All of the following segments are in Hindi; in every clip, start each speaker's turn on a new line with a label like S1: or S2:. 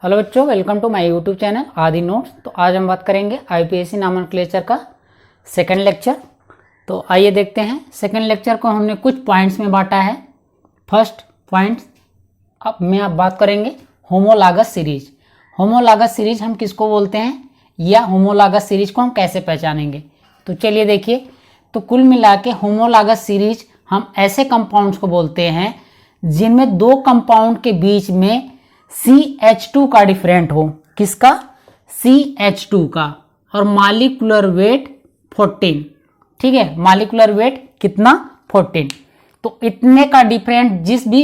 S1: हेलो बच्चों, welcome to my YouTube channel Aadi notes. तो आज हम बात करेंगे आईपीएससी नॉमेनक्लेचर का सेकंड लेक्चर। तो आइए देखते हैं। सेकंड लेक्चर को हमने कुछ पॉइंट्स में बांटा है। फर्स्ट पॉइंट अब में आप बात करेंगे होमोलॉगस सीरीज। होमोलॉगस सीरीज हम किसको बोलते हैं या होमोलॉगस सीरीज को हम कैसे पहचानेंगे, तो चलिए देखिए। तो कुल मिला के होमोलॉगस सीरीज हम ऐसे कंपाउंड्स को बोलते हैं जिनमें दो कंपाउंड के बीच में CH2 का डिफरेंट हो। किसका? CH2 का। और मॉलिक्यूलर वेट 14। ठीक है, मॉलिक्यूलर वेट कितना? 14। तो इतने का डिफरेंट जिस भी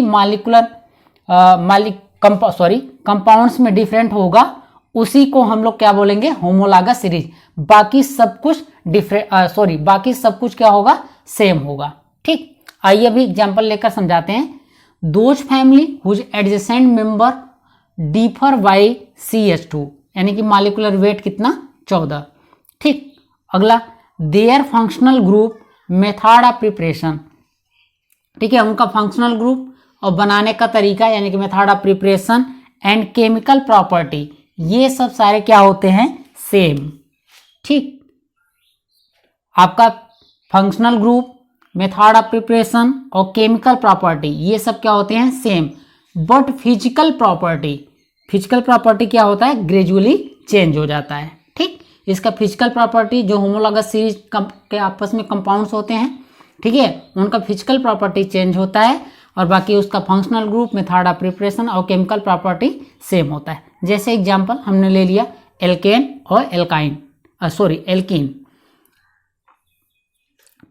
S1: कंपाउंड्स में डिफरेंट होगा उसी को हम लोग क्या बोलेंगे? Homologous series. बाकी सब कुछ बाकी सब कुछ क्या होगा? सेम होगा। ठीक, आइए अभी एग्जांपल लेकर समझाते हैं। Those family whose adjacent member differ by CH2, यानी कि मॉलिक्यूलर वेट कितना? 14। ठीक, अगला their functional group method of preparation. ठीक है, उनका फंक्शनल ग्रुप और बनाने का तरीका यानी कि method of preparation and chemical property, ये सब सारे क्या होते हैं? सेम। ठीक, आपका functional group, method of preparation और केमिकल प्रॉपर्टी ये सब क्या होते हैं? सेम। बट फिजिकल प्रॉपर्टी क्या होता है? ग्रेजुअली चेंज हो जाता है। ठीक, इसका फिजिकल प्रॉपर्टी जो होमोलॉगस सीरीज के आपस में कंपाउंड्स होते हैं, ठीक है, उनका फिजिकल प्रॉपर्टी चेंज होता है और बाकी उसका functional group, method of preparation और केमिकल प्रॉपर्टी सेम होता है। जैसे एग्जांपल हमने ले लिया एल्केन और एल्कीन।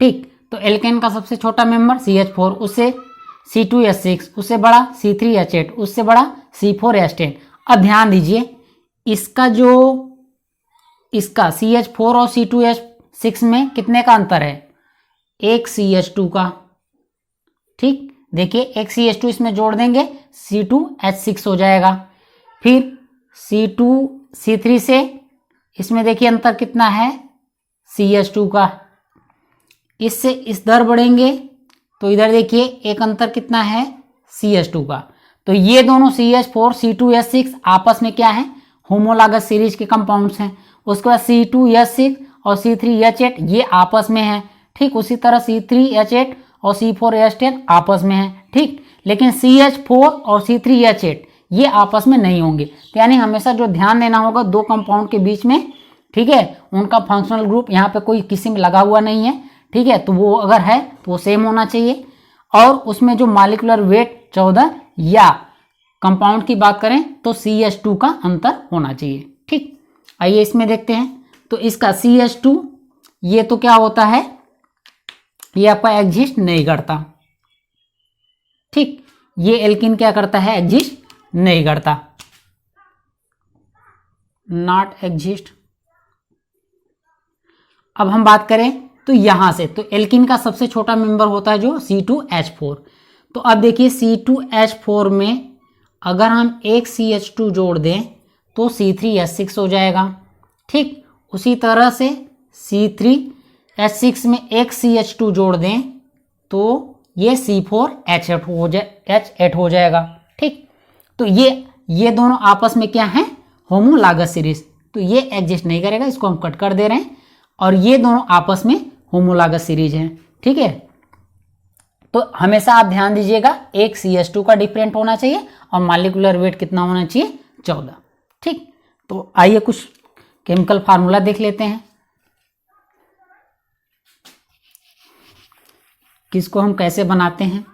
S1: ठीक, तो एल्केन का सबसे छोटा मेंबर CH4, उससे C2H6, उससे बड़ा C3H8, उससे बड़ा C4H10। अब ध्यान दीजिए, इसका CH4 और C2H6 में कितने का अंतर है? एक CH2 का। ठीक, देखिए एक CH2 इसमें जोड़ देंगे C2H6 हो जाएगा। फिर C3 से इसमें देखिए अंतर कितना है? CH2 का। इससे इस दर बढ़ेंगे तो इधर देखिए एक अंतर कितना है? CH2 का। तो ये दोनों CH4 C2H6 आपस में क्या है? होमोलॉगस सीरीज के कंपाउंड्स हैं। उसके बाद C2H6 और C3H8 ये आपस में है। ठीक, उसी तरह C3H8 और C4H10 आपस में है। ठीक, लेकिन CH4 और C3H8 ये आपस में नहीं होंगे। तो यानी हमेशा जो ध्यान देना होगा दो कंपाउंड के बीच में, ठीक है, उनका फंक्शनल ग्रुप यहाँ पे कोई किसी में लगा हुआ नहीं है। ठीक है, तो वो अगर है तो वो सेम होना चाहिए। और उसमें जो मॉलिक्यूलर वेट 14 या कंपाउंड की बात करें तो CH2 का अंतर होना चाहिए। ठीक, आइए इसमें देखते हैं। तो इसका CH2 ये तो क्या होता है? ये आपका एग्जिस्ट नहीं करता। ठीक, ये एल्किन क्या करता है? एग्जिस्ट नहीं करता, नॉट एग्जिस्ट। अब हम बात करें तो यहां से, तो एल्किन का सबसे छोटा मेंबर होता है जो C2H4। तो अब देखिए C2H4 में अगर हम एक CH2 जोड़ दें तो C3H6 हो जाएगा। ठीक, उसी तरह से C3H6 में एक CH2 जोड़ दें तो ये C4H8 हो जाएगा। ठीक, तो ये दोनों आपस में क्या है? Homologous series. तो ये एग्जिस्ट नहीं करेगा, इसको हम कट कर दे रहे हैं। और ये दोनों आपस में होमोलॉगस सीरीज हैं। ठीक है, तो हमेशा आप ध्यान दीजिएगा एक CH2 का डिफरेंट होना चाहिए और मॉलिक्यूलर वेट कितना होना चाहिए? 14। ठीक, तो आइए कुछ केमिकल फार्मूला देख लेते हैं किसको हम कैसे बनाते हैं।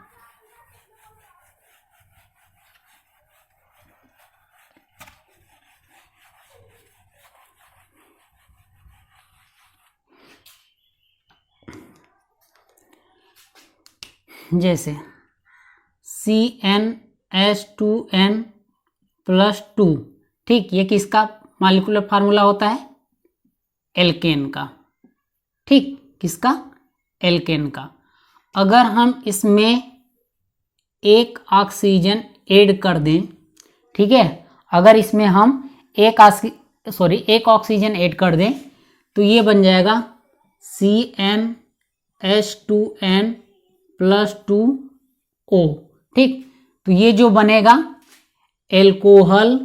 S1: जैसे CnH2n+2। ठीक, ये किसका मॉलिक्यूलर फार्मूला होता है? एल्केन का। ठीक, किसका? एल्केन का। अगर हम इसमें एक ऑक्सीजन ऐड कर दें, ठीक है, अगर इसमें हम एक ऑक्सीजन ऐड कर दें तो ये बन जाएगा CnH2n+2O। ठीक, तो ये जो बनेगा एल्कोहल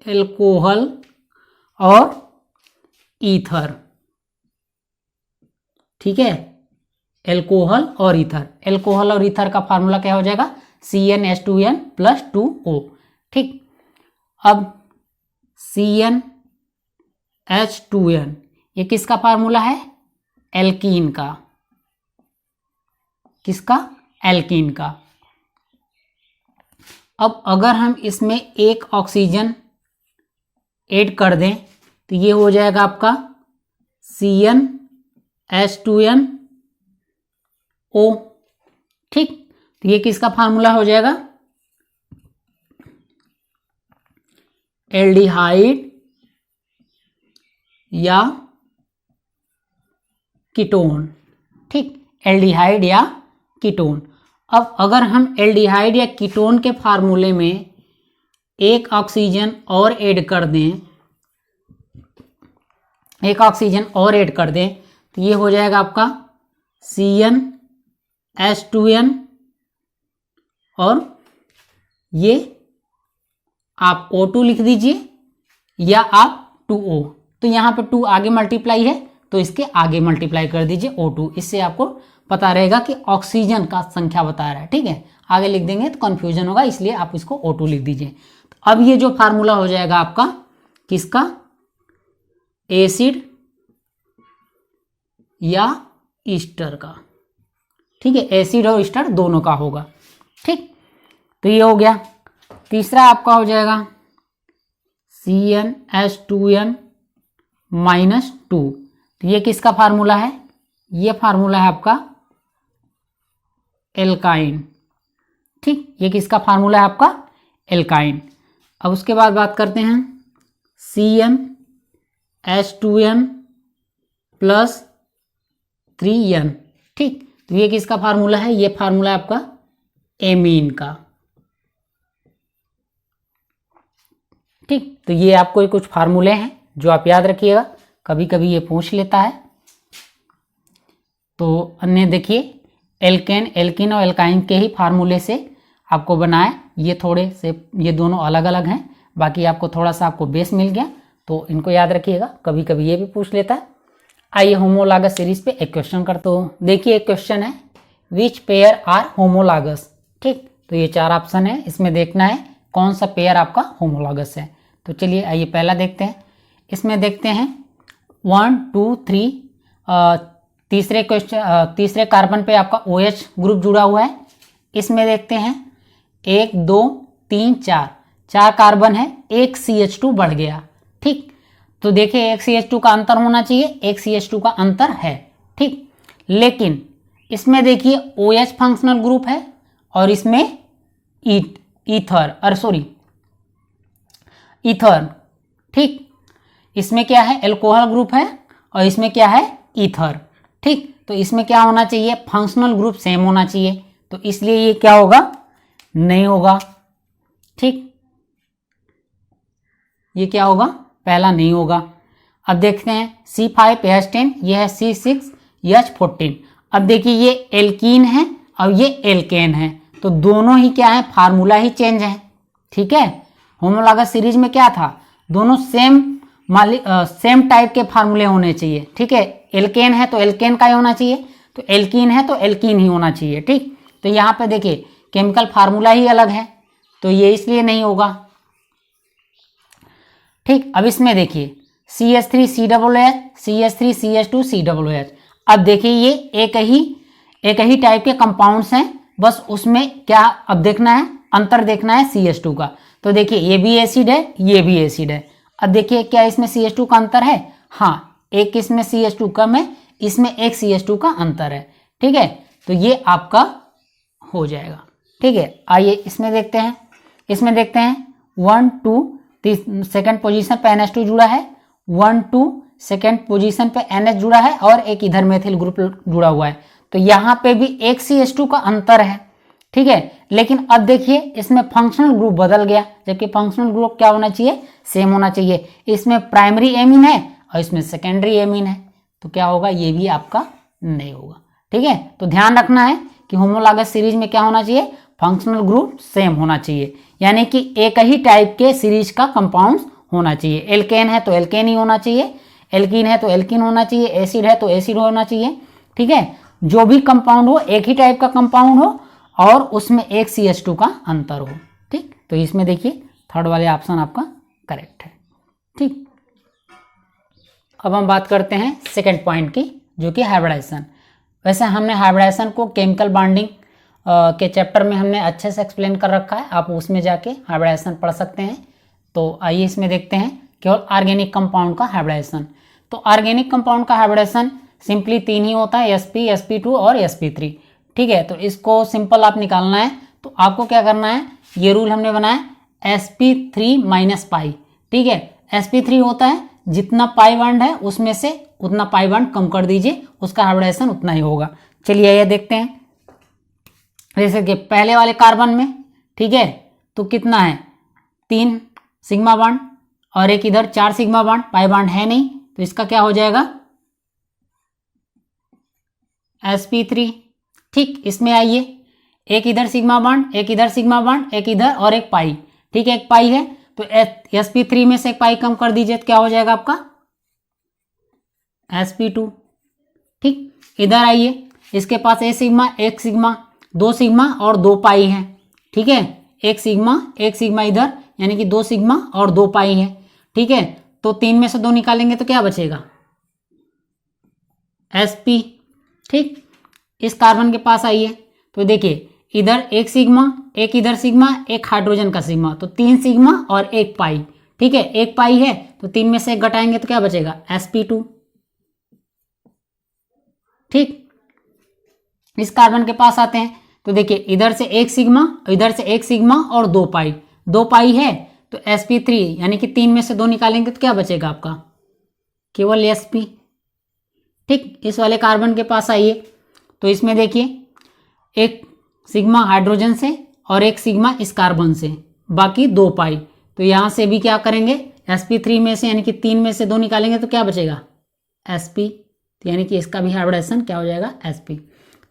S1: एल्कोहल और ईथर, ठीक है, एल्कोहल और ईथर। एल्कोहल और ईथर का फार्मूला क्या हो जाएगा, CnH2n प्लस 2O, ठीक। अब CnH2n ये किसका फार्मूला है, एल्कीन का, किसका, एल्कीन का। अब अगर हम इसमें एक ऑक्सीजन ऐड कर दें तो ये हो जाएगा आपका CnH2nO, ठीक। तो ये किसका फार्मूला हो जाएगा, एल्डिहाइड या कीटोन, ठीक, एल्डिहाइड या कीटोन। अब अगर हम एल्डिहाइड या कीटोन के फार्मूले में एक ऑक्सीजन और ऐड कर दें, एक ऑक्सीजन और ऐड कर दें तो ये हो जाएगा आपका CnH2n और ये आप O2 लिख दीजिए या आप 2O, तो यहाँ पे 2 आगे मल्टीप्लाई है तो इसके आगे मल्टीप्लाई कर दीजिए O2, इससे आपको पता रहेगा कि ऑक्सीजन का संख्या बता रहा है, ठीक है। आगे लिख देंगे तो कंफ्यूजन होगा, इसलिए आप इसको O2 लिख दीजिए। तो अब ये जो फार्मूला हो जाएगा आपका किसका, एसिड या ईस्टर का, ठीक है, एसिड और ईस्टर दोनों का होगा, ठीक। तो ये हो गया। तीसरा आपका हो जाएगा CnH2n माइनस 2, तो ये किसका फार्मूला है, ये फार्मूला है आपका एल्काइन, ठीक, ये किसका फार्मूला है आपका, एल्काइन। अब उसके बाद बात करते हैं CnH2n प्लस 3n, ठीक, तो ये किसका फार्मूला है, ये फार्मूला है आपका एमीन का, ठीक। तो ये आपको कुछ फार्मूले हैं जो आप याद रखिएगा, कभी कभी ये पूछ लेता है। तो अन्य देखिए, एल्केन, एल्किन और एल्काइन के ही फार्मूले से आपको बनाए, ये थोड़े से, ये दोनों अलग अलग हैं, बाकी आपको थोड़ा सा आपको बेस मिल गया, तो इनको याद रखिएगा, कभी कभी ये भी पूछ लेता है। आइए होमोलॉगस सीरीज पे एक क्वेश्चन करते हो। देखिए एक क्वेश्चन है, विच पेयर आर होमोलॉगस, ठीक। तो ये 4 ऑप्शन है, इसमें देखना है कौन सा पेयर आपका होमोलॉगस है। तो चलिए आइए पहला देखते हैं। इसमें देखते हैं 1 2 3, तीसरे क्वेश्चन, तीसरे कार्बन पे आपका OH ग्रुप जुड़ा हुआ है। इसमें देखते हैं 1 2 3 4, 4 कार्बन है, एक CH2 बढ़ गया, ठीक। तो देखिए एक CH2 का अंतर होना चाहिए, एक CH2 का अंतर है, ठीक। लेकिन इसमें देखिए OH फंक्शनल ग्रुप है और इसमें ईथर, ठीक। इसमें क्या है, एल्कोहल ग्रुप है और इसमें क्या है, ईथर, ठीक। तो इसमें क्या होना चाहिए, फंक्शनल ग्रुप सेम होना चाहिए, तो इसलिए ये क्या होगा, नहीं होगा, ठीक। ये क्या होगा, पहला नहीं होगा। अब देखते हैं C5H10, ये है C6H14। अब देखिए ये एल्कीन है और ये एल्केन है, तो दोनों ही क्या है, फार्मूला ही चेंज है, ठीक है। होमोलॉगस सीरीज में क्या था, दोनों सेम टाइप के फार्मूले होने चाहिए, ठीक है। एल्केन है तो एल्केन का ही होना चाहिए, तो एल्कीन है तो एल्कीन ही होना चाहिए, ठीक। तो यहाँ पे देखिए केमिकल फार्मूला ही अलग है, तो ये इसलिए नहीं होगा, ठीक। अब इसमें देखिए CH3COOH, CH3CH2COOH। अब देखिए ये एक ही टाइप के कंपाउंड्स हैं, बस उसमें क्या अब देखना है, अंतर देखना है CH2 का। तो देखिए ये भी एसिड है, ये भी एसिड है। अब देखिए क्या इसमें CH2 का अंतर है, हाँ, एक इसमें CH2 कम है, इसमें एक CH2 का अंतर है, ठीक है। तो ये आपका हो जाएगा, ठीक है। आइए इसमें देखते हैं, 1 2 सेकंड पोजीशन पे NH2 जुड़ा है, 1 2 सेकंड पोजीशन पे NH जुड़ा है और एक इधर मेथिल ग्रुप जुड़ा हुआ है, तो यहाँ पे भी एक CH2 का अंतर है, ठीक है। लेकिन अब देखिए इसमें फंक्शनल ग्रुप बदल गया, जबकि फंक्शनल ग्रुप क्या होना चाहिए, सेम होना चाहिए। इसमें प्राइमरी एमीन है और इसमें सेकेंडरी एमीन है, तो क्या होगा, ये भी आपका नहीं होगा, ठीक है। तो ध्यान रखना है कि होमोलॉगस सीरीज में क्या होना चाहिए, फंक्शनल ग्रुप सेम होना चाहिए, यानी कि एक ही टाइप के सीरीज का कंपाउंड्स होना चाहिए। एल्केन है तो एल्केन ही होना चाहिए, एल्कीन है तो एल्कीन होना चाहिए, एसिड है तो एसिड होना चाहिए। ठीक है, जो भी कंपाउंड हो एक ही टाइप का कंपाउंड हो और उसमें एक CH2 का अंतर हो। ठीक, तो इसमें देखिए थर्ड वाले ऑप्शन आपका करेक्ट है। ठीक, अब हम बात करते हैं सेकेंड पॉइंट की, जो कि हाइब्रिडाइजेशन। वैसे हमने हाइब्रिडाइजेशन को केमिकल बॉन्डिंग के चैप्टर में हमने अच्छे से एक्सप्लेन कर रखा है, आप उसमें जाके हाइब्रिडाइजेशन पढ़ सकते हैं। तो आइए इसमें देखते हैं केवल ऑर्गेनिक कंपाउंड का हाइब्रिडाइजेशन। तो ऑर्गेनिक कंपाउंड का हाइब्रिडाइजेशन सिंपली 3 ही होता है, sp, sp2 और sp3। ठीक है, तो इसको सिंपल आप निकालना है तो आपको क्या करना है, ये रूल हमने बनाया sp3 माइनस पाई। ठीक है, sp3 होता है जितना पाई बॉन्ड है उसमें से उतना पाई बॉन्ड कम कर दीजिए, उसका हाइब्रिडाइजेशन उतना ही होगा। चलिए ये देखते हैं, जैसे कि पहले वाले कार्बन में, ठीक है, तो कितना है 3 सिग्मा बॉन्ड और एक इधर 4 सिग्मा बॉन्ड, पाई बॉन्ड है नहीं, तो इसका क्या हो जाएगा sp3। ठीक, इसमें आइए, एक इधर सिग्मा बॉन्ड, एक इधर सिग्मा बॉन्ड, एक इधर और एक पाई। ठीक है, एक पाई है तो sp3 में से एक पाई कम कर दीजिए तो क्या हो जाएगा आपका sp2। ठीक, इधर आइए, इसके पास एक सिग्मा 2 सिग्मा और 2 पाई है। ठीक है, एक सिग्मा इधर, यानी कि 2 सिग्मा और 2 पाई है। ठीक है, तो 3 में से 2 निकालेंगे तो क्या बचेगा sp। ठीक, इस कार्बन के पास आइए तो देखिए इधर एक सिग्मा, एक इधर सिग्मा, एक हाइड्रोजन का सिग्मा, तो 3 सिग्मा और एक पाई। ठीक है, एक पाई है तो 3 में से एक घटाएंगे तो क्या बचेगा sp2। ठीक, इस कार्बन के पास आते हैं तो देखिए इधर से एक सिग्मा, इधर से एक सिग्मा और 2 पाई, 2 पाई है तो sp3, यानी कि 3 में से 2 निकालेंगे तो क्या बचेगा आपका केवल sp। ठीक, इस वाले कार्बन के पास आइए तो इसमें देखिए एक सिग्मा हाइड्रोजन से और एक सिग्मा इस कार्बन से, बाकी 2 पाई, तो यहां से भी क्या करेंगे sp3 में से, यानी कि 3 में से 2 निकालेंगे तो क्या बचेगा sp, यानी कि इसका भी हाइब्रिडाइजेशन क्या हो जाएगा sp।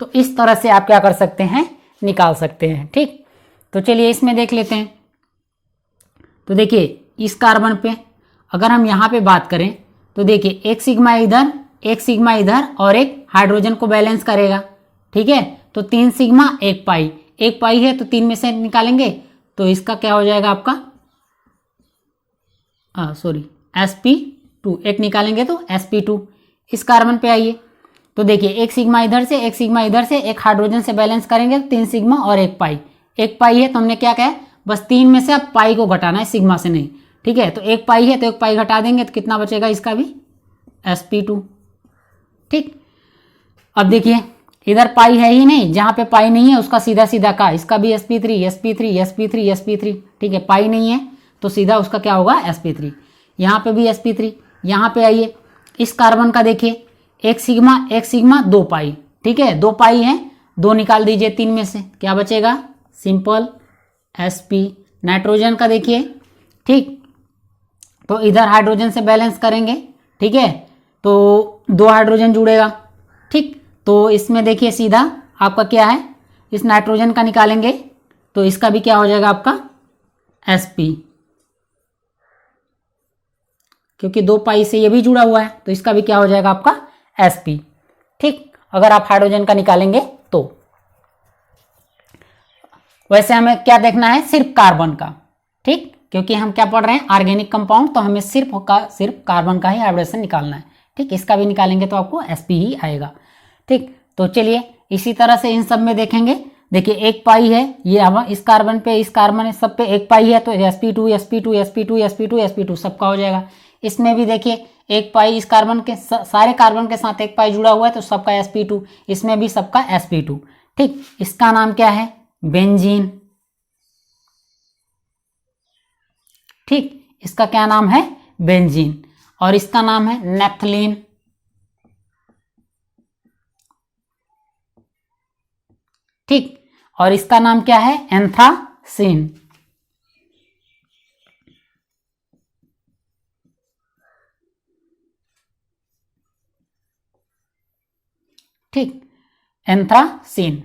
S1: तो इस तरह से आप क्या कर सकते हैं, निकाल सकते हैं। ठीक, तो चलिए इसमें देख लेते हैं। तो देखिए इस कार्बन पे अगर हम यहाँ पे बात करें तो देखिए एक सिग्मा इधर, एक सिग्मा इधर और एक हाइड्रोजन को बैलेंस करेगा। ठीक है, तो 3 सिग्मा एक पाई, एक पाई है तो 3 में से निकालेंगे तो इसका क्या हो जाएगा आपका sp2, एक निकालेंगे तो sp2। इस कार्बन पे आइए तो देखिए एक सिग्मा इधर से, एक सिग्मा इधर से, एक हाइड्रोजन से बैलेंस करेंगे तो 3 सिग्मा और एक पाई, एक पाई है तो हमने क्या कहा बस 3 में से अब पाई को घटाना है, सिग्मा से नहीं। ठीक है, तो एक पाई है तो एक पाई घटा देंगे तो कितना बचेगा इसका भी sp2। ठीक, अब देखिए इधर पाई है ही नहीं, जहां पे पाई नहीं है उसका सीधा सीधा का, इसका भी sp3 sp3 sp3 sp3। ठीक है, पाई नहीं है तो सीधा उसका क्या होगा sp3, यहाँ पे भी sp3। यहाँ पे आइए इस कार्बन का देखिए एक सिग्मा 2 पाई। ठीक है, 2 पाई है, 2 निकाल दीजिए 3 में से, क्या बचेगा सिंपल sp। नाइट्रोजन का देखिए, ठीक, तो इधर हाइड्रोजन से बैलेंस करेंगे। ठीक है, तो 2 हाइड्रोजन जुड़ेगा। ठीक, तो इसमें देखिए सीधा आपका क्या है, इस नाइट्रोजन का निकालेंगे तो इसका भी क्या हो जाएगा आपका sp, क्योंकि 2 पाई से ये भी जुड़ा हुआ है तो इसका भी क्या हो जाएगा आपका sp। ठीक, अगर आप हाइड्रोजन का निकालेंगे तो वैसे हमें क्या देखना है, सिर्फ कार्बन का। ठीक, क्योंकि हम क्या पढ़ रहे हैं ऑर्गेनिक कंपाउंड, तो हमें सिर्फ कार्बन का ही हाइब्रिडेशन निकालना है। ठीक, इसका भी निकालेंगे तो आपको sp ही आएगा। ठीक, तो चलिए इसी तरह से इन सब में देखेंगे। देखिए एक पाई है, ये हम इस कार्बन पे, इस कार्बन सब पे एक पाई है तो sp2 sp2 sp2 sp2 sp2 सबका हो जाएगा। इसमें भी देखिए एक पाई, इस कार्बन के सारे कार्बन के साथ एक पाई जुड़ा हुआ है तो सबका sp2, इसमें भी सबका sp2। ठीक, इसका नाम क्या है बेंजीन। ठीक, इसका क्या नाम है बेंजीन, और इसका नाम है नेफ्थलीन। ठीक, और इसका नाम क्या है एंथ्रासीन। ठीक, एंथ्रासीन,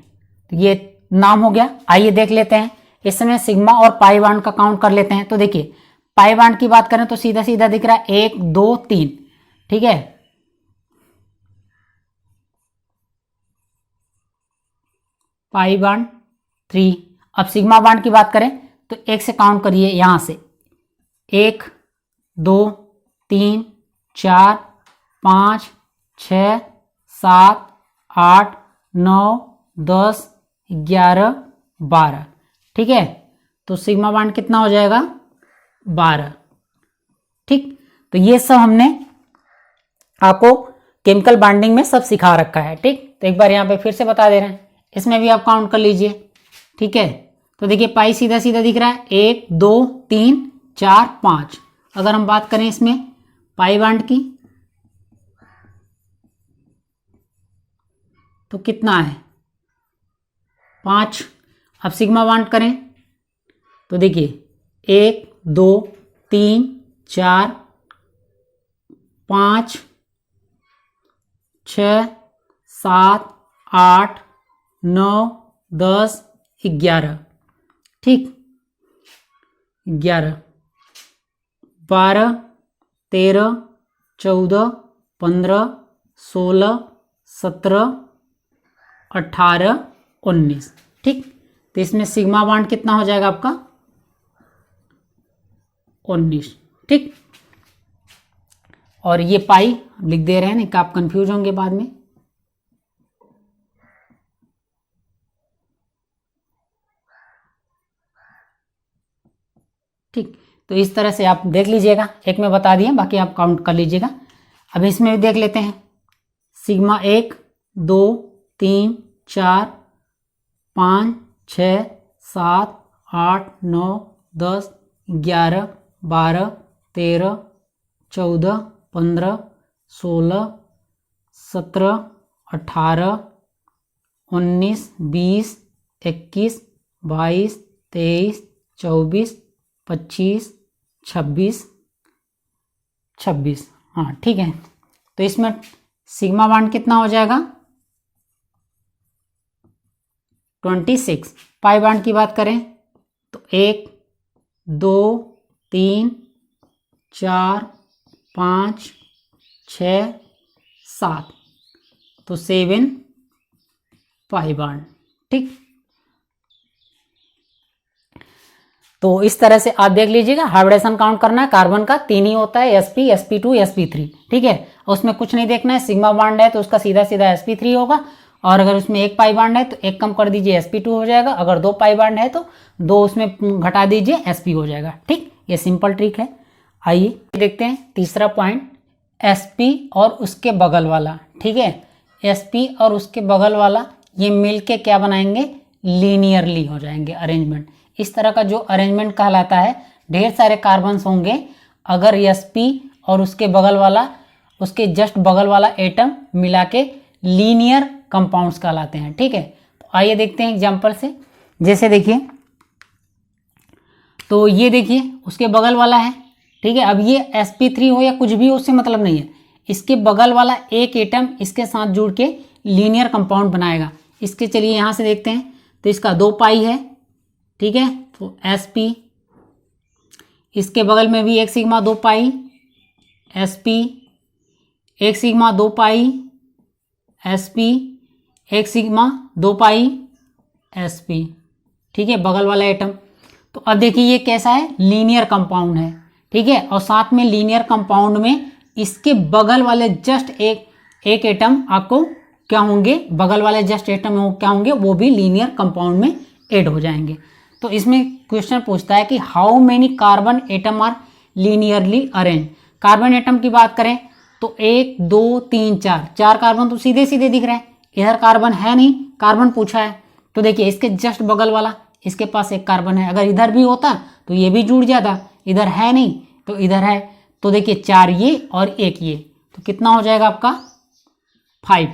S1: ये नाम हो गया। आइए देख लेते हैं, इसमें सिग्मा और पाई बॉन्ड का काउंट कर लेते हैं। तो देखिए पाई बॉन्ड की बात करें तो सीधा सीधा दिख रहा है 1 2 3, ठीक है। Pi bond 3। अब सिग्मा बॉन्ड की बात करें तो 1 से काउंट करिए, यहां से 1 2 3 4 5 6 7 8 9 10 11 12, ठीक है। तो सिग्मा बॉन्ड कितना हो जाएगा 12, ठीक। तो ये सब हमने आपको केमिकल बॉन्डिंग में सब सिखा रखा है, ठीक। तो एक बार यहाँ पे फिर से बता दे रहे हैं, इसमें भी आप काउंट कर लीजिए, ठीक है। तो देखिए पाई सीधा सीधा दिख रहा है 1 2 3 4 5। अगर हम बात करें इसमें पाई बॉन्ड की तो कितना है 5। अब सिग्मा बॉन्ड करें तो देखिए 1 2 3 4 5 6 7 8 9 10 11, ठीक। 11 12 13 14 15 16 17 18 19, ठीक। तो इसमें सिग्मा बॉन्ड कितना हो जाएगा आपका 19, ठीक। और ये पाई लिख दे रहे हैं, नहीं कि आप कंफ्यूज होंगे बाद में। ठीक, तो इस तरह से आप देख लीजिएगा, एक में बता दिए, बाकी आप काउंट कर लीजिएगा। अब इसमें भी देख लेते हैं, सिग्मा 1 2 3 4 5 6 7 8 9 10 11 12 13 14 15 16 17 18 19 20 21 22 23 24 25 26 26, हाँ ठीक है। तो इसमें सिग्मा बॉन्ड कितना हो जाएगा 26। पाई बॉन्ड की बात करें तो 1 2 3 4 5 6 7, तो 7 पाई बॉन्ड, ठीक। तो इस तरह से आप देख लीजिएगा, हाइब्रिडेशन काउंट करना है। कार्बन का 3 ही होता है, sp sp2 sp3, ठीक है। उसमें कुछ नहीं देखना है, सिग्मा बॉन्ड है तो उसका सीधा सीधा sp3 होगा, और अगर उसमें 1 पाई बॉन्ड है तो 1 कम कर दीजिए sp2 हो जाएगा, अगर 2 पाई बॉन्ड है तो 2 उसमें घटा दीजिए sp हो जाएगा, ठीक। ये सिंपल ट्रिक है। आइए देखते हैं तीसरा पॉइंट, sp और उसके बगल वाला, ठीक है। sp और उसके बगल वाला ये मिलके क्या बनाएंगे, लीनियरली हो जाएंगे अरेंजमेंट। इस तरह का जो अरेंजमेंट कहलाता है, ढेर सारे कार्बन्स होंगे, अगर sp और उसके बगल वाला, उसके जस्ट बगल वाला एटम मिला के लीनियर कंपाउंड्स कहलाते हैं, ठीक है। तो आइए देखते हैं एग्जांपल से। जैसे देखिए, तो ये देखिए उसके बगल वाला है, ठीक है। अब ये sp3 हो या कुछ भी हो, उससे मतलब नहीं है, इसके बगल वाला एक एटम इसके साथ जुड़ के लीनियर कंपाउंड बनाएगा। इसके चलिए यहाँ से देखते हैं, तो इसका 2 पाई है, ठीक है, तो sp, इसके बगल में भी 1 सिग्मा 2 पाई sp, 1 सिग्मा 2 पाई sp, 1 सिग्मा 2 पाई sp, ठीक है, बगल वाला एटम। तो अब देखिए ये कैसा है, लीनियर कंपाउंड है, ठीक है। और साथ में लीनियर कंपाउंड में इसके बगल वाले जस्ट एक एटम आपको क्या होंगे, बगल वाले जस्ट एटम क्या होंगे, वो भी लीनियर कंपाउंड में ऐड हो जाएंगे। तो इसमें क्वेश्चन पूछता है कि how many carbon atom are linearly arrange. Carbon atom की बात करें तो 1 2 3 4 कार्बन तो सीधे सीधे दिख रहे हैं, इधर कार्बन है नहीं, कार्बन पूछा है। तो देखिए इसके जस्ट बगल वाला, इसके पास 1 कार्बन है, अगर इधर भी होता तो ये भी जुड़ जाता, इधर है नहीं तो इधर है, तो देखिए 4 ये और 1 ये, तो कितना हो जाएगा आपका 5।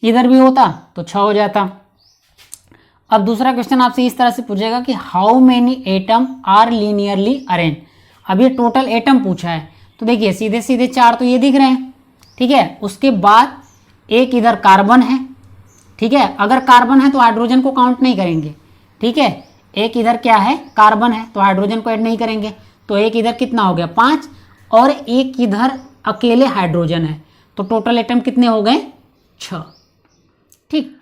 S1: इधर भी होता तो 6 हो जाता। अब दूसरा क्वेश्चन आपसे इस तरह से पूछेगा कि how many atom are linearly arrange. अब ये टोटल एटम पूछा है, तो देखिए सीधे सीधे 4 तो ये दिख रहे हैं, ठीक है। उसके बाद 1 इधर कार्बन है, ठीक है। अगर कार्बन है तो हाइड्रोजन को काउंट नहीं करेंगे, ठीक है। 1 इधर क्या है, कार्बन है, तो हाइड्रोजन को ऐड नहीं करेंगे। तो एक इधर कितना हो गया 5 और एक इधर अकेले हाइड्रोजन है, तो टोटल एटम कितने हो गए 6। ठीक,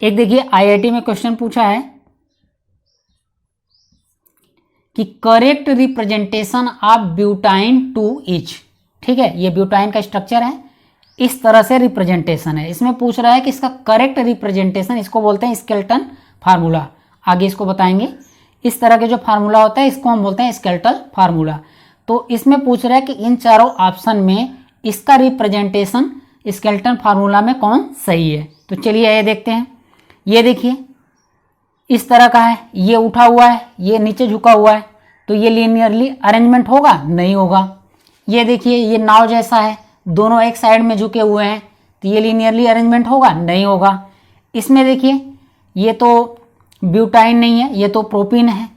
S1: एक देखिए आईआईटी में क्वेश्चन पूछा है कि correct representation of butyne two each. ठीक है, ये ब्यूटाइन का स्ट्रक्चर है, इस तरह से रिप्रेजेंटेशन है। इसमें पूछ रहा है कि इसका करेक्ट रिप्रेजेंटेशन, इसको बोलते हैं स्केलेटन फार्मूला, आगे इसको बताएंगे। इस तरह के जो फार्मूला होता है इसको हम बोलते हैं स्केलेटल फार्मूला। तो इसमें पूछ रहा है कि इन चारों ऑप्शन में इसका रिप्रेजेंटेशन स्केलेटन फार्मूला में कौन सही है। तो चलिए ये देखते हैं। ये देखिए इस तरह का है, ये उठा हुआ है, ये नीचे झुका हुआ है, तो ये लीनियरली अरेंजमेंट होगा, नहीं होगा। ये देखिए ये नाव जैसा है, दोनों एक साइड में झुके हुए हैं, तो ये लीनियरली अरेंजमेंट होगा, नहीं होगा। इसमें देखिए ये तो ब्यूटाइन नहीं है, ये तो प्रोपीन है,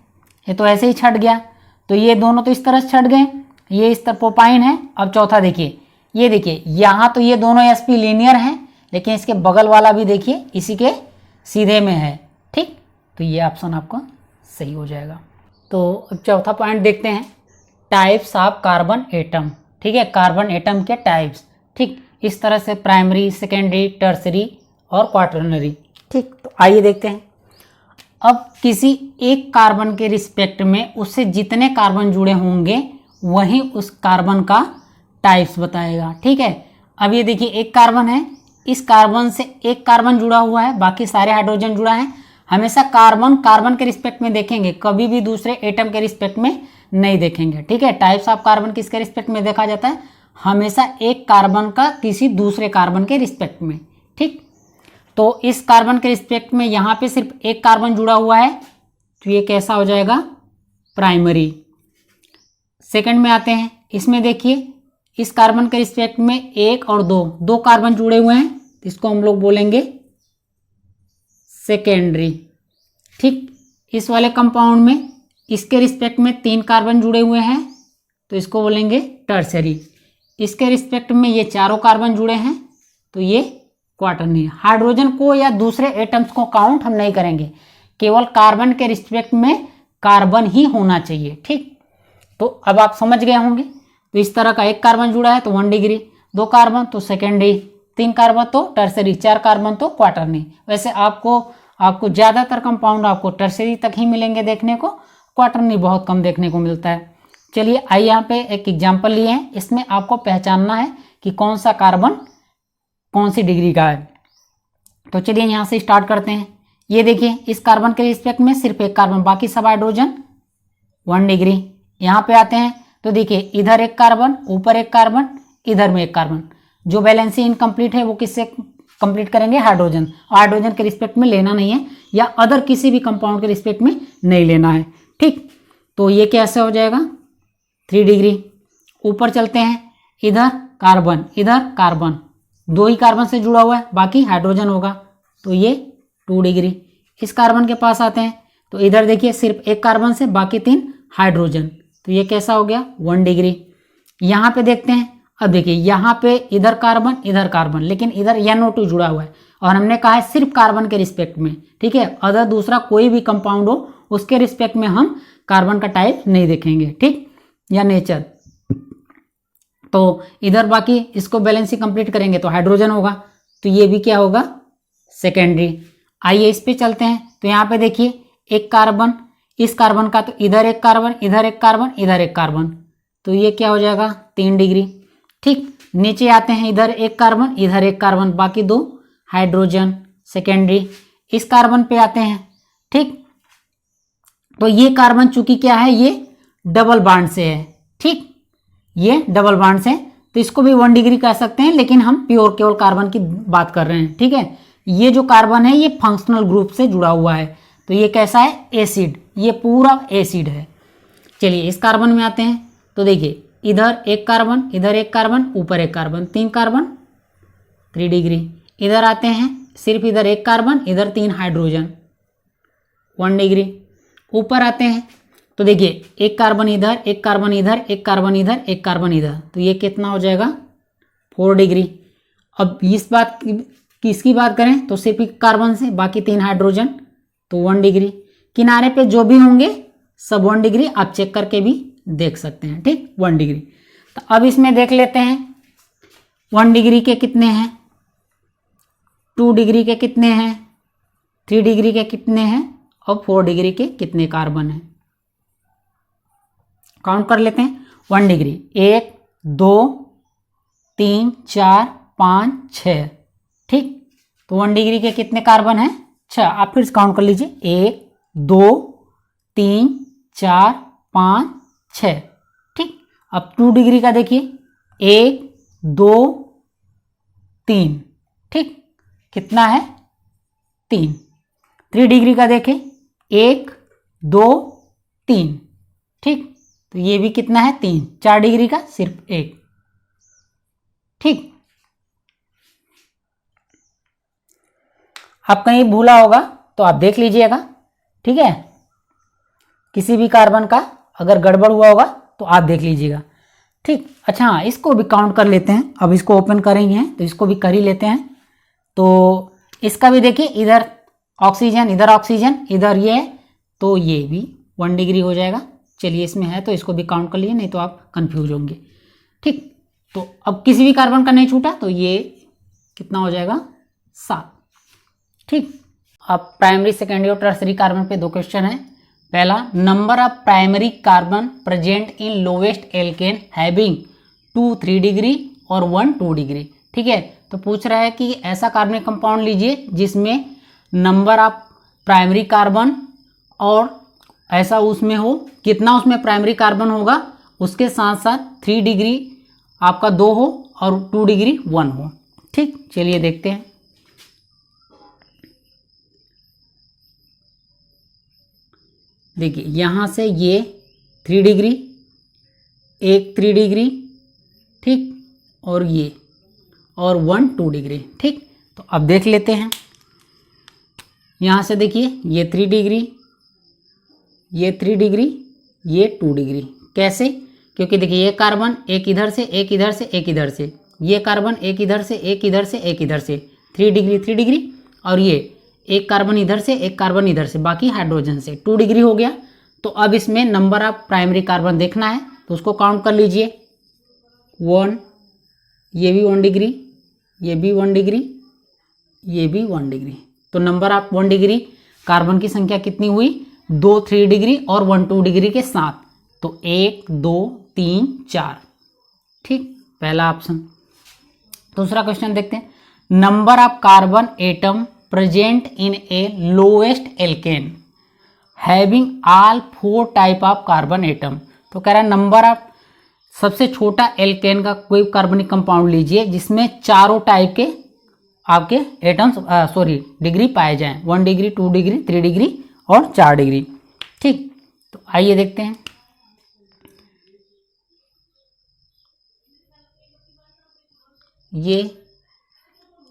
S1: ये तो ऐसे ही छट गया, तो ये दोनों तो इस तरह से छट गए, ये इस तरह प्रोपाइन है। अब चौथा देखिए, ये देखिए यहाँ तो ये दोनों sp लीनियर हैं, लेकिन इसके बगल वाला भी देखिए इसी के सीधे में है। ठीक, तो ये ऑप्शन आपका सही हो जाएगा। तो अब चौथा पॉइंट देखते हैं, टाइप्स ऑफ कार्बन एटम। ठीक है, कार्बन एटम के टाइप्स। ठीक, इस तरह से प्राइमरी, सेकेंडरी, टर्सरी और क्वाटरनरी। ठीक, तो आइए देखते हैं। अब किसी एक कार्बन के रिस्पेक्ट में उससे जितने कार्बन जुड़े होंगे वही उस कार्बन का टाइप्स बताएगा। ठीक है, अब ये देखिए एक कार्बन है, इस कार्बन से एक कार्बन जुड़ा हुआ है, बाकी सारे हाइड्रोजन जुड़ा है। हमेशा कार्बन के रिस्पेक्ट में देखेंगे, कभी भी दूसरे एटम के रिस्पेक्ट में नहीं देखेंगे। ठीक है, टाइप्स ऑफ कार्बन किसके रिस्पेक्ट में देखा जाता है, हमेशा एक कार्बन का किसी दूसरे कार्बन के रिस्पेक्ट में। ठीक, तो इस कार्बन के रिस्पेक्ट में यहाँ पे सिर्फ एक कार्बन जुड़ा हुआ है, तो ये कैसा हो जाएगा, प्राइमरी। सेकंड में आते हैं, इसमें देखिए इस कार्बन के रिस्पेक्ट में एक और दो कार्बन जुड़े हुए हैं, तो इसको हम लोग बोलेंगे सेकेंडरी। ठीक, इस वाले कंपाउंड में इसके रिस्पेक्ट में 3 कार्बन जुड़े हुए हैं, तो इसको बोलेंगे टर्सरी। इसके रिस्पेक्ट में ये चारों कार्बन जुड़े हैं, तो ये क्वाटरनरी। हाइड्रोजन को या दूसरे एटम्स को काउंट हम नहीं करेंगे, केवल कार्बन के रिस्पेक्ट में कार्बन ही होना चाहिए। ठीक, तो अब आप समझ गए होंगे। तो इस तरह का एक कार्बन जुड़ा है तो 1 डिग्री, 2 कार्बन तो सेकेंडरी, 3 कार्बन तो टर्सरी, 4 कार्बन तो क्वाटरनरी। वैसे आपको ज़्यादातर कंपाउंड आपको टर्सरी तक ही मिलेंगे देखने को, क्वाटरनरी बहुत कम देखने को मिलता है। चलिए आइए यहाँ पे एक एग्जाम्पल लिए हैं, इसमें आपको पहचानना है कि कौन सा कार्बन कौन सी डिग्री का है। तो चलिए यहाँ से स्टार्ट करते हैं। ये देखिए इस कार्बन के रिस्पेक्ट में सिर्फ एक कार्बन, बाकी सब हाइड्रोजन 1 डिग्री। यहाँ पे आते हैं तो देखिए इधर एक कार्बन, ऊपर एक कार्बन, इधर में एक कार्बन। जो वैलेंसी इनकम्प्लीट है वो किससे कंप्लीट करेंगे, हाइड्रोजन। और हाइड्रोजन के रिस्पेक्ट में लेना नहीं है, या अदर किसी भी कंपाउंड के रिस्पेक्ट में नहीं लेना है। ठीक, तो ये कैसे हो जाएगा 3 डिग्री। ऊपर चलते हैं, इधर कार्बन, इधर कार्बन, 2 ही कार्बन से जुड़ा हुआ है, बाकी हाइड्रोजन होगा, तो ये 2 डिग्री। इस कार्बन के पास आते हैं तो इधर देखिए सिर्फ एक कार्बन से, बाकी 3 हाइड्रोजन, तो ये कैसा हो गया 1 डिग्री। यहाँ पे देखते हैं, अब देखिए यहाँ पे इधर कार्बन, लेकिन इधर NO2 जुड़ा हुआ है, और हमने कहा है सिर्फ कार्बन के रिस्पेक्ट में। ठीक है, अदर दूसरा कोई भी कंपाउंड हो उसके रिस्पेक्ट में हम कार्बन का टाइप नहीं देखेंगे। ठीक, या नेचर। तो इधर बाकी इसको बैलेंसी कंप्लीट करेंगे तो हाइड्रोजन होगा, तो ये भी क्या होगा सेकेंडरी। आइए इस पे चलते हैं, तो यहाँ पे देखिए एक कार्बन, इस कार्बन का तो इधर एक कार्बन, इधर एक कार्बन, इधर एक कार्बन, तो ये क्या हो जाएगा 3 डिग्री। ठीक, नीचे आते हैं, इधर एक कार्बन, इधर एक कार्बन, बाकी 2 हाइड्रोजन, सेकेंडरी। इस कार्बन पे आते हैं। ठीक, तो ये कार्बन चूंकि क्या है, ये डबल बॉन्ड से है। ठीक, ये डबल बॉन्ड से, तो इसको भी 1 डिग्री कह सकते हैं, लेकिन हम प्योर केवल कार्बन की बात कर रहे हैं। ठीक है, ये जो कार्बन है ये फंक्शनल ग्रुप से जुड़ा हुआ है, तो ये कैसा है एसिड, ये पूरा एसिड है। चलिए इस कार्बन में आते हैं, तो देखिए इधर एक कार्बन, इधर एक कार्बन, ऊपर एक कार्बन, 3 कार्बन, 3 डिग्री। इधर आते हैं सिर्फ इधर एक कार्बन, इधर 3 हाइड्रोजन, 1 डिग्री। ऊपर आते हैं तो देखिए एक कार्बन इधर, एक कार्बन इधर, एक कार्बन इधर, एक कार्बन इधर, तो ये कितना हो जाएगा 4 डिग्री। अब इस बात किसकी बात करें तो सिर्फ एक कार्बन से, बाकी 3 हाइड्रोजन, तो 1 डिग्री। किनारे पे जो भी होंगे सब 1 डिग्री, आप चेक करके भी देख सकते हैं। ठीक, 1 डिग्री। तो अब इसमें देख लेते हैं 1 डिग्री के कितने हैं, 2 डिग्री के कितने हैं, 3 डिग्री के कितने हैं और 4 डिग्री के कितने कार्बन हैं। काउंट कर लेते हैं। 1 डिग्री 1 2 3 4 5 6। ठीक, तो 1 डिग्री के कितने कार्बन हैं, 6। आप फिर से काउंट कर लीजिए 1 2 3 4 5 6। ठीक, अब 2 डिग्री का देखिए 1 2 3। ठीक, कितना है 3। 3 डिग्री का देखें 1 2 3। ठीक, तो ये भी कितना है 3। 4 डिग्री का सिर्फ 1। ठीक, आप कहीं भूला होगा तो आप देख लीजिएगा। ठीक है, किसी भी कार्बन का अगर गड़बड़ हुआ होगा तो आप देख लीजिएगा। ठीक, अच्छा हाँ, इसको भी काउंट कर लेते हैं। अब इसको ओपन करेंगे तो इसको भी कर ही लेते हैं। तो इसका भी देखिए, इधर ऑक्सीजन, इधर ऑक्सीजन, इधर ये, तो ये भी 1 डिग्री हो जाएगा। चलिए, इसमें है तो इसको भी काउंट कर लीजिए, नहीं तो आप कंफ्यूज होंगे। ठीक, तो अब किसी भी कार्बन का नहीं छूटा तो ये कितना हो जाएगा 7। ठीक, अब प्राइमरी, सेकेंडरी और टर्सरी कार्बन पे 2 क्वेश्चन है। पहला, number of primary carbon present in lowest alkane having 2 3 degree और 1 2 डिग्री। ठीक है, तो पूछ रहा है कि ऐसा कार्बनिक कंपाउंड लीजिए जिसमें नंबर ऑफ प्राइमरी कार्बन और ऐसा उसमें हो, कितना उसमें प्राइमरी कार्बन होगा, उसके साथ साथ 3 डिग्री आपका 2 हो और 2 डिग्री 1 हो। ठीक, चलिए देखते हैं। देखिए, यहाँ से ये 3 डिग्री, एक 3 डिग्री, ठीक, और ये और 1 2 डिग्री। ठीक, तो अब देख लेते हैं। यहाँ से देखिए ये 3 डिग्री, ये 3 डिग्री, ये 2 डिग्री। कैसे? क्योंकि देखिए ये कार्बन एक इधर से, एक इधर से, एक इधर से, ये कार्बन एक इधर से, एक इधर से, एक इधर से, 3 डिग्री 3 डिग्री, और ये एक कार्बन इधर से, एक कार्बन इधर से, बाकी हाइड्रोजन से 2 डिग्री हो गया। तो अब इसमें नंबर ऑफ प्राइमरी कार्बन देखना है तो उसको काउंट कर लीजिए। 1, ये भी 1 डिग्री, ये भी 1 डिग्री, ये भी 1 डिग्री। तो नंबर ऑफ 1 डिग्री कार्बन की संख्या कितनी हुई? 2 3 डिग्री और 1 2 डिग्री के साथ, तो 1 2 3 4। ठीक, पहला ऑप्शन। दूसरा क्वेश्चन देखते हैं। Number of carbon atom present in a lowest alkane having all 4 type of carbon atom. तो कह रहा है नंबर ऑफ, सबसे छोटा एल्केन का कोई कार्बनिक कंपाउंड लीजिए जिसमें चारों टाइप के आपके एटम्स डिग्री पाए जाएं। 1 डिग्री 2 डिग्री 3 डिग्री और 4 डिग्री। ठीक, तो आइए देखते हैं। ये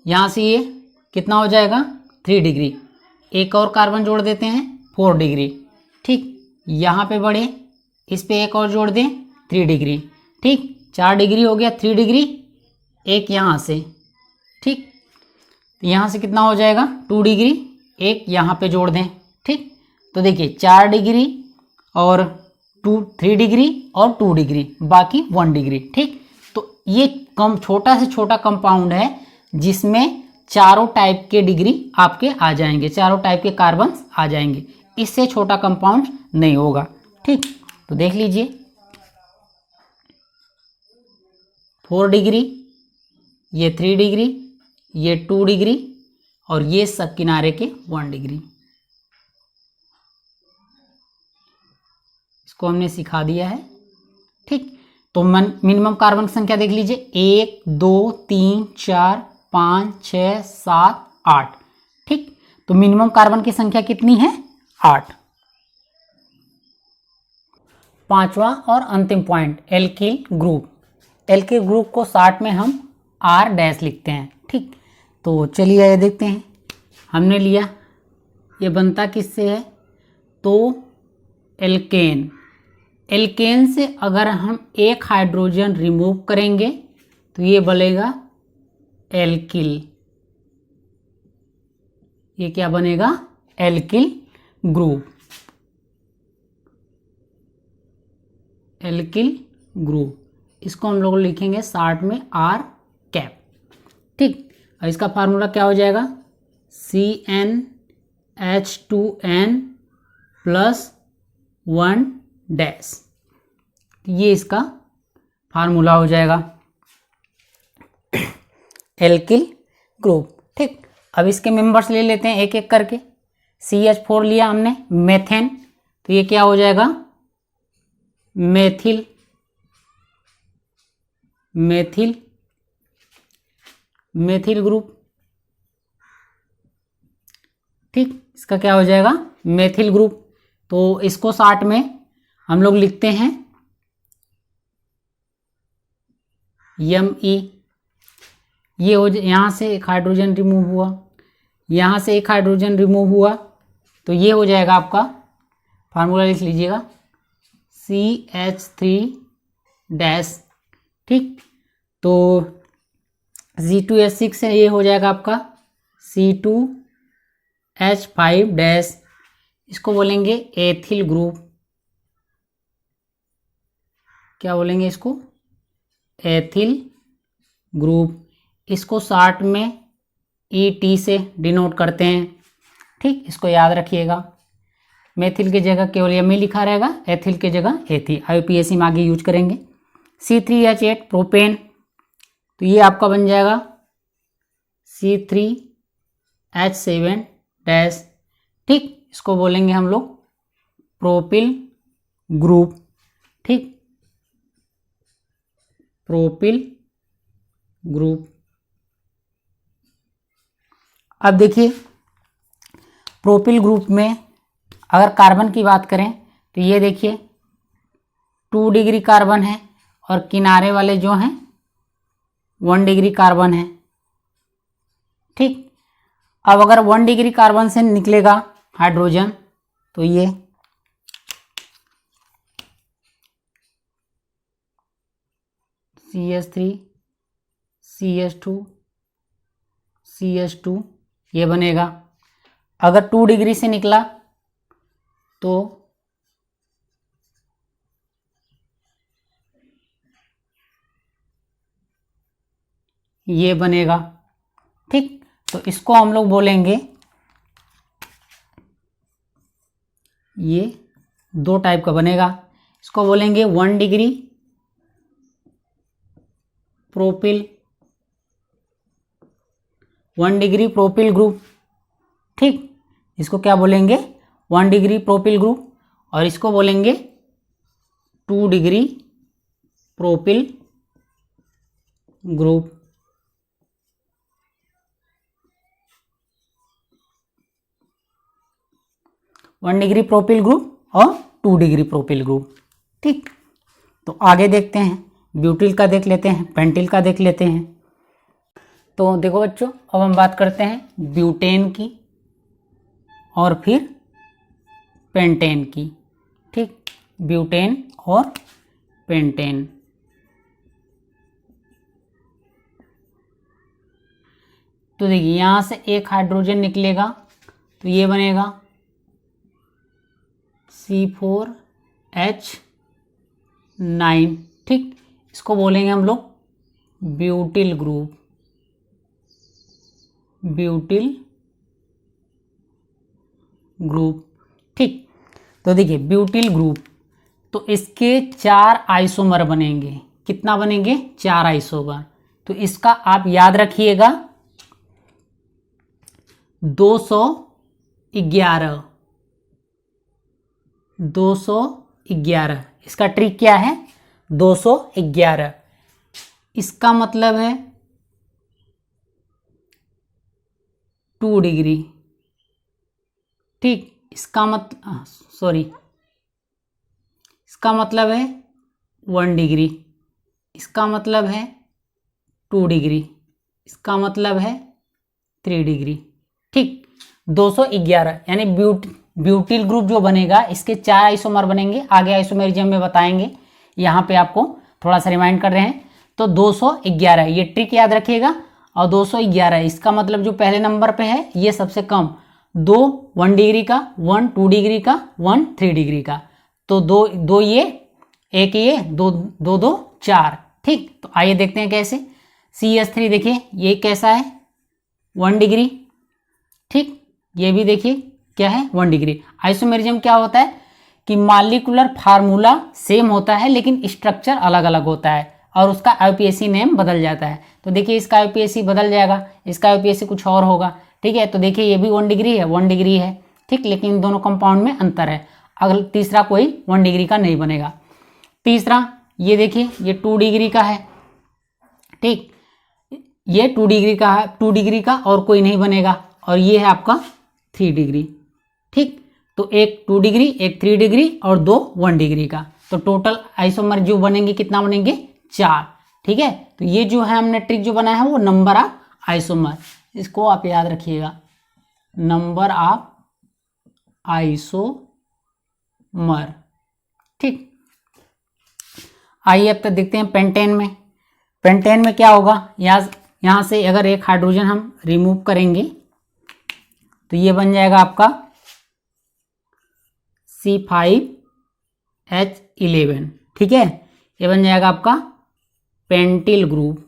S1: यहाँ से ये कितना हो जाएगा 3 डिग्री, एक और कार्बन जोड़ देते हैं 4 डिग्री। ठीक, यहाँ पे बढ़े, इस पे एक और जोड़ दें 3 डिग्री। ठीक, 4 डिग्री हो गया, 3 डिग्री, एक यहाँ से। ठीक, यहाँ से कितना हो जाएगा 2 डिग्री, एक यहाँ पे जोड़ दें। ठीक, तो देखिए 4 डिग्री और 3 डिग्री और 2 डिग्री, बाकी 1 डिग्री। ठीक, तो ये छोटा से छोटा कंपाउंड है जिसमें चारों टाइप के डिग्री आपके आ जाएंगे, चारों टाइप के कार्बन आ जाएंगे। इससे छोटा कंपाउंड नहीं होगा। ठीक, तो देख लीजिए 4 डिग्री, ये 3 डिग्री, ये 2 डिग्री और ये सब किनारे के 1 डिग्री। इसको हमने सिखा दिया है। ठीक, तो मिनिमम कार्बन की संख्या देख लीजिए 1 2 3 4 5 6 7 8। ठीक, तो मिनिमम कार्बन की संख्या कितनी है 8। पांचवा और अंतिम point, alkyl group. Alkyl group को शॉर्ट में हम R- लिखते हैं। ठीक, तो चलिए ये देखते हैं। हमने लिया, ये बनता किससे है? तो एल्केन, एल्केन से अगर हम एक हाइड्रोजन रिमूव करेंगे तो ये बनेगा एल्किल। ये क्या बनेगा? Alkyl group. एल्किल ग्रुप, इसको हम लोग लिखेंगे शॉर्ट में आर कैप। ठीक, और इसका फार्मूला क्या हो जाएगा, CnH2n प्लस 1 डैश, ये इसका फार्मूला हो जाएगा एल्किल ग्रुप। ठीक, अब इसके मेंबर्स ले लेते हैं एक एक करके। CH4 लिया हमने, मेथेन, तो ये क्या हो जाएगा, मेथिल, मेथिल, मेथिल ग्रुप। ठीक, इसका क्या हो जाएगा, मेथिल ग्रुप। तो इसको शॉर्ट में हम लोग लिखते हैं Me। ये हो, यहाँ से एक हाइड्रोजन रिमूव हुआ, यहाँ से एक हाइड्रोजन रिमूव हुआ, तो ये हो जाएगा आपका, फार्मूला लिख लीजिएगा, CH3 डैश। ठीक, तो C2H6 से ये हो जाएगा आपका C2H5 डैश, इसको बोलेंगे एथिल ग्रुप। क्या बोलेंगे इसको, एथिल ग्रुप। इसको शॉर्ट में ET से डिनोट करते हैं। ठीक, इसको याद रखिएगा, मेथिल की जगह केवल Me लिखा रहेगा, एथिल की जगह एथी, IUPAC में आगे यूज करेंगे। C3H8 प्रोपेन, तो ये आपका बन जाएगा C3H7 डैश। ठीक, इसको बोलेंगे हम लोग प्रोपिल ग्रुप। ठीक, प्रोपिल ग्रुप। अब देखिए, प्रोपिल ग्रुप में अगर कार्बन की बात करें तो ये देखिए 2 डिग्री कार्बन है और किनारे वाले जो हैं 1 डिग्री कार्बन है। ठीक, अब अगर 1 डिग्री कार्बन से निकलेगा हाइड्रोजन, तो ये CH3 CH2 CH2 ये बनेगा। अगर 2 डिग्री से निकला तो ये बनेगा। ठीक, तो इसको हम लोग बोलेंगे, ये 2 टाइप का बनेगा, इसको बोलेंगे 1 degree propyl, 1 degree propyl group. ठीक, इसको क्या बोलेंगे, 1 डिग्री प्रोपिल ग्रुप, और इसको बोलेंगे 2 degree propyl group. One degree propyl group और 2 डिग्री प्रोपिल ग्रुप। ठीक, तो आगे देखते हैं, ब्यूटिल का देख लेते हैं, पेंटिल का देख लेते हैं। तो देखो बच्चों, अब हम बात करते हैं ब्यूटेन की और फिर पेंटेन की। ठीक, ब्यूटेन और पेंटेन। तो देखिए, यहाँ से एक हाइड्रोजन निकलेगा तो ये बनेगा C4H9। ठीक, इसको बोलेंगे हम लोग ब्यूटिल ग्रुप, ब्यूटिल ग्रुप। ठीक, तो देखिए ब्यूटिल ग्रुप, तो इसके 4 आइसोमर बनेंगे। कितना बनेंगे, 4 आइसोमर। तो इसका आप याद रखिएगा 211, 211। इसका ट्रिक क्या है, 211। इसका मतलब है 2 डिग्री। ठीक, इसका इसका मतलब है 1 डिग्री, इसका मतलब है 2 डिग्री, इसका मतलब है 3 डिग्री। ठीक, 211 यानी ब्यूटिल ग्रुप जो बनेगा, इसके 4 आइसोमर बनेंगे। आगे आइसोमेरिज्म में बताएंगे, यहाँ पे आपको थोड़ा सा रिमाइंड कर रहे हैं। तो 211, ये ट्रिक याद रखिएगा। और 211 इसका मतलब जो पहले नंबर पे है ये सबसे कम, 2 1 डिग्री का, 1 2 डिग्री का, 1 3 डिग्री का। तो दो ये एक ये, दो दो दो चार। ठीक, तो आइए देखते हैं कैसे। CH3 देखिए ये कैसा है, 1 डिग्री। ठीक, ये भी देखिए क्या है, 1 डिग्री। आइसोमेरिज्म क्या होता है कि मॉलिक्यूलर फार्मूला सेम होता है लेकिन स्ट्रक्चर अलग अलग होता है और उसका IUPAC नेम बदल जाता है। तो देखिए इसका IUPAC बदल जाएगा, इसका IUPAC कुछ और होगा। ठीक है, तो देखिए ये भी 1 डिग्री है, 1 डिग्री है। ठीक, लेकिन इन दोनों कंपाउंड में अंतर है। अगर तीसरा कोई 1 डिग्री का नहीं बनेगा। तीसरा ये देखिए ये 2 डिग्री का है। ठीक, ये 2 डिग्री का है, 2 डिग्री का और कोई नहीं बनेगा। और ये है आपका 3 डिग्री। ठीक, तो एक 2 डिग्री, एक 3 डिग्री और 2 1 डिग्री का, तो टोटल आइसोमर जो बनेंगे कितना बनेंगे, 4। ठीक है, तो ये जो है हमने ट्रिक जो बनाया है वो नंबर ऑफ आइसोमर, इसको आप याद रखिएगा, नंबर ऑफ आइसोमर। ठीक, आइए अब तक देखते हैं पेंटेन में। पेंटेन में क्या होगा, यहाँ से अगर एक हाइड्रोजन हम रिमूव करेंगे तो ये बन जाएगा आपका C5H11। ठीक है, ये बन जाएगा आपका पेंटिल ग्रुप।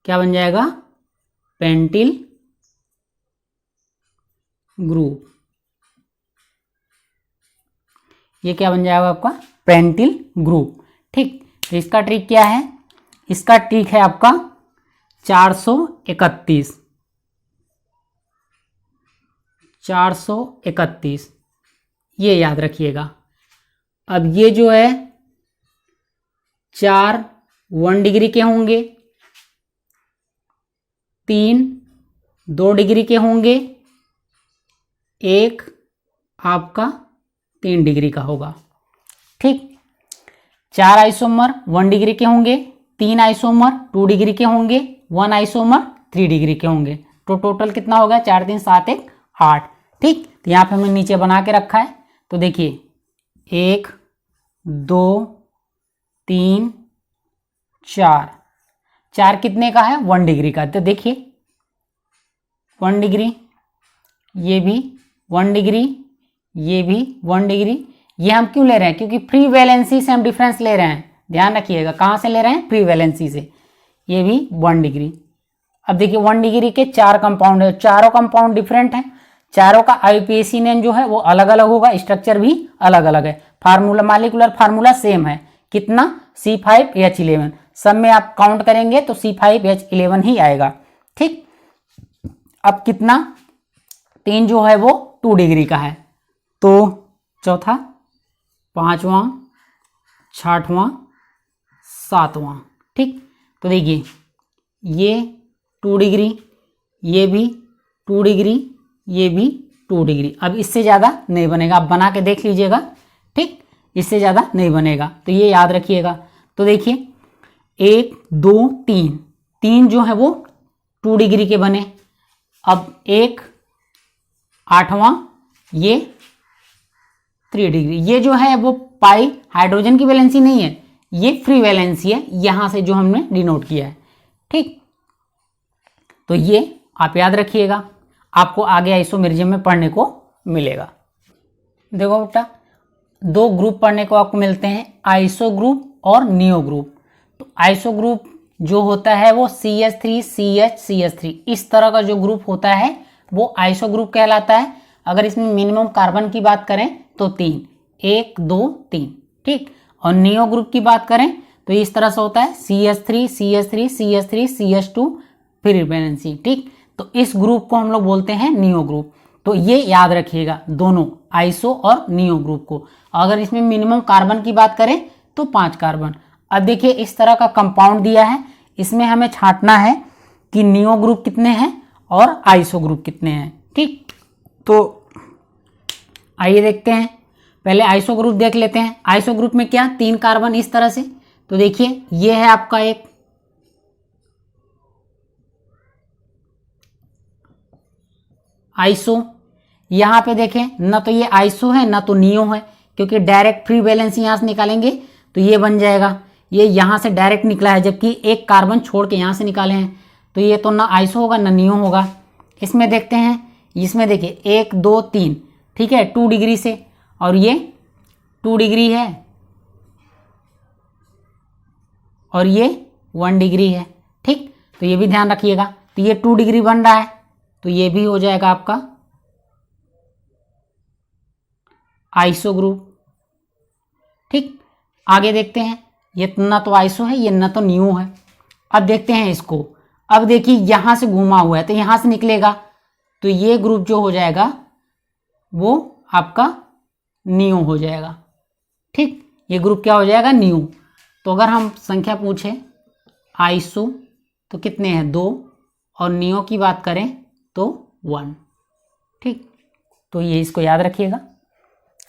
S1: क्या बन जाएगा, पेंटिल ग्रुप। ये क्या बन जाएगा आपका, पेंटिल ग्रुप। ठीक, तो इसका ट्रिक क्या है, इसका ट्रिक है आपका 431। 431 ये याद रखिएगा। अब ये जो है 4 1 डिग्री के होंगे, 3 2 डिग्री के होंगे, एक आपका 3 डिग्री का होगा। ठीक, 4 आइसोमर 1 डिग्री के होंगे, 3 आइसोमर 2 डिग्री के होंगे, 1 आइसोमर 3 डिग्री के होंगे। तो टोटल कितना होगा, 4 3 7 1 8। ठीक, तो यहाँ पे हमने नीचे बना के रखा है। तो देखिए 1 2 3 4, 4 कितने का है, 1 डिग्री का। तो देखिए 1 डिग्री, ये भी 1 डिग्री, ये भी 1 डिग्री। ये हम क्यों ले रहे हैं, क्योंकि फ्री वैलेंसी से हम डिफरेंस ले रहे हैं, ध्यान रखिएगा। कहाँ से ले रहे हैं, फ्री वैलेंसी से। ये भी 1 डिग्री। अब देखिए 1 डिग्री के 4 कंपाउंड है, चारों कंपाउंड डिफरेंट हैं, चारों का IUPAC नेम जो है वो अलग अलग होगा, स्ट्रक्चर भी अलग अलग है, फार्मूला मॉलिक्यूलर फार्मूला सेम है। कितना, C5H11। सब में आप काउंट करेंगे तो C5H11 ही आएगा। ठीक, अब कितना, 3 जो है वो 2 डिग्री का है, तो चौथा, 5वां, 6वां, 7वां। ठीक, तो देखिए ये 2 डिग्री, ये भी 2 डिग्री, ये भी 2 डिग्री। अब इससे ज़्यादा नहीं बनेगा, आप बना के देख लीजिएगा। ठीक, इससे ज़्यादा नहीं बनेगा, तो ये याद रखिएगा। तो देखिए 1 2 3, 3 जो है वो 2 डिग्री के बने। अब एक 8वां, ये 3 डिग्री। ये जो है वो पाई हाइड्रोजन की वैलेंसी नहीं है, ये फ्री वैलेंसी है, यहां से जो हमने डिनोट किया है। ठीक, तो ये आप याद रखिएगा, आपको आगे आइसोमेरिज्म में पढ़ने को मिलेगा। देखो बेटा, 2 ग्रुप पढ़ने को आपको मिलते हैं, आइसो ग्रुप और नियो ग्रुप। तो आइसो ग्रुप जो होता है वो CH3 CH CH3 इस तरह का जो ग्रुप होता है वो आइसो ग्रुप कहलाता है। अगर इसमें मिनिमम कार्बन की बात करें तो 3, 1 2 3। ठीक, और नियो ग्रुप की बात करें तो इस तरह से होता है CH3 CH3 CH3 CH2 free valency. ठीक, तो इस ग्रुप को हम लोग बोलते हैं नियो ग्रुप। तो ये याद रखिएगा, दोनों आइसो और नियो ग्रुप को। अगर इसमें मिनिमम कार्बन की बात करें तो 5 कार्बन। अब देखिए इस तरह का कंपाउंड दिया है, इसमें हमें छांटना है कि नियो ग्रुप कितने हैं और आइसो ग्रुप कितने हैं। ठीक, तो आइए देखते हैं, पहले आइसो ग्रुप देख लेते हैं। आइसो ग्रुप में क्या, 3 कार्बन इस तरह से। तो देखिए ये है आपका एक आइसो, यहां पे देखें ना तो ये आइसो है ना तो नियो है, क्योंकि डायरेक्ट फ्री वैलेंसी यहां से निकालेंगे तो ये बन जाएगा, ये यहां से डायरेक्ट निकला है, जबकि एक कार्बन छोड़ के यहां से निकाले हैं, तो ये तो ना आइसो होगा ना नियो होगा। इसमें देखते हैं, इसमें देखिए 1 2 3, ठीक है, 2 डिग्री से, और ये 2 डिग्री है और ये 1 डिग्री है। ठीक, तो ये भी ध्यान रखिएगा। तो ये 2 डिग्री बन रहा है, तो ये भी हो जाएगा आपका आइसो ग्रुप। ठीक, आगे देखते हैं, ये ना तो आइसो है, ये ना तो न्यू है। अब देखते हैं इसको। अब देखिए यहां से घुमा हुआ है तो यहां से निकलेगा, तो ये ग्रुप जो हो जाएगा वो आपका न्यू हो जाएगा। ठीक, ये ग्रुप क्या हो जाएगा, न्यू। तो अगर हम संख्या पूछे आइसो तो कितने हैं, 2, और नियो की बात करें तो 1। ठीक, तो ये इसको याद रखिएगा।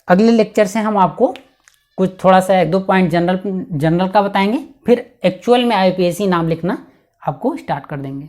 S1: अगले लेक्चर से हम आपको कुछ थोड़ा सा 1-2 पॉइंट जनरल का बताएंगे, फिर एक्चुअल में IUPAC नाम लिखना आपको स्टार्ट कर देंगे।